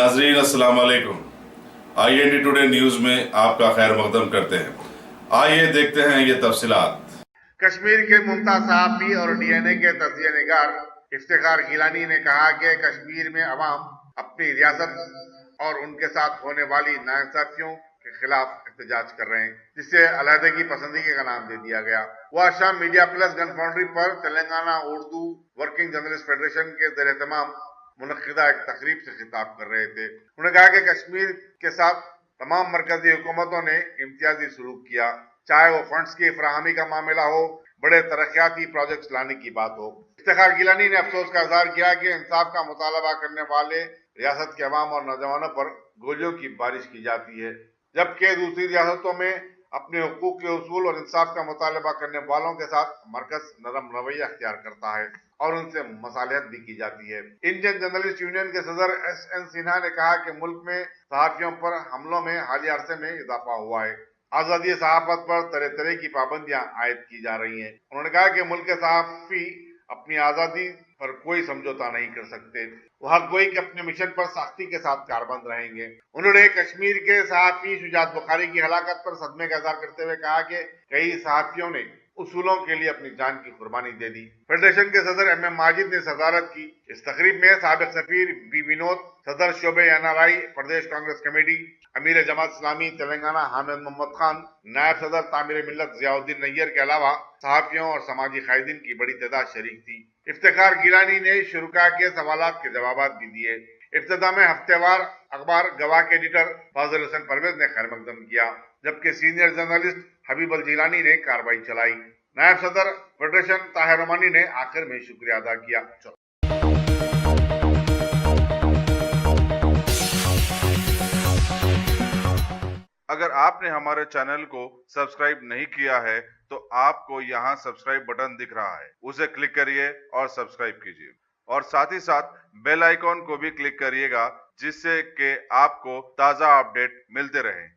नाजरीन अस्सलाम वालेकुम। IND टुडे न्यूज में आपका खैर मकदम करते हैं। आइए देखते हैं ये तफसीलात। कश्मीर के मुमताज सहाफ़ी और DNA के तजिया निगार इफ्तिखार गिलानी ने कहा कि कश्मीर में अवाम अपनी रियासत और उनके साथ होने वाली नाइंसाफियों के खिलाफ एहतजाज कर रहे हैं, जिससे अलहदगी पसंदगी का नाम दे दिया गया। वह शाम मीडिया प्लस गन फाउंड्री पर Telangana Urdu working journalist federation के ज़ेर एहतमाम मुनक्किदा एक तकरीब से खिताब कर रहे थे। उन्होंने कहा कि कश्मीर के साथ तमाम मरकजी हुकूमतों ने इम्तियाजी सलूक किया, चाहे वो फंड्स की फराहमी का मामला हो, बड़े तरक्याती प्रोजेक्ट्स लाने की बात हो। इफ्तिखार गिलानी ने अफसोस का इजहार किया कि इंसाफ का मुतालबा करने वाले रियासत के अवाम और नौजवानों पर गोलियों की बारिश की जाती है, जबकि दूसरी रियासतों में अपने हुकूक के उसूल और इंसाफ का मुतालबा करने वालों के साथ मरकज नरम रवैया अख्तियार करता है और उनसे मसालियत भी की जाती है। इंडियन जर्नलिस्ट यूनियन के सदर SN सिन्हा ने कहा कि मुल्क में सहाफियों पर हमलों में हालिया अरसे में इजाफा हुआ है। आजादी सहाफत पर तरह तरह की पाबंदियां आयद की जा रही हैं। उन्होंने कहा कि मुल्क के सहाफी अपनी आजादी पर कोई समझौता नहीं कर सकते। वह गोई के अपने मिशन पर सख्ती के साथ कारबंद रहेंगे। उन्होंने कश्मीर के सहाफी शुजात बुखारी की हलाकत पर सदमे का इजहार करते हुए कहा कि कई सहाफियों ने उसूलों के लिए अपनी जान की कुर्बानी दे दी। फेडरेशन के सदर MM माजिद ने सदारत की। इस तकरीब में साबिक सफीर B विनोद, सदर शोबे NRI प्रदेश कांग्रेस कमेटी, अमीर जमात इस्लामी तेलंगाना हामिद मोहम्मद खान, नायब सदर तामीर मिल्लत जियाउद्दीन नैयर के अलावा सहाफियों और समाजी कायदीन की बड़ी तादाद शरीक थी। इफ्तिखार गिलानी ने शुरुका के सवालात के जवाब भी दिए। इब्तिदा में हफ्तेवार अखबार गवाह के एडिटर फाजिल हसन परवेज ने खैर मकदम किया, जबकि सीनियर जर्नलिस्ट हबीब अल जिलानी ने कार्रवाई चलाई। नायब सदर फेडरेशन ताहिर रमानी ने आखिर में शुक्रिया अदा किया। अगर आपने हमारे चैनल को सब्सक्राइब नहीं किया है तो आपको यहाँ सब्सक्राइब बटन दिख रहा है, उसे क्लिक करिए और सब्सक्राइब कीजिए और साथ ही साथ बेल आइकॉन को भी क्लिक करिएगा, जिससे कि आपको ताज़ा अपडेट मिलते रहें।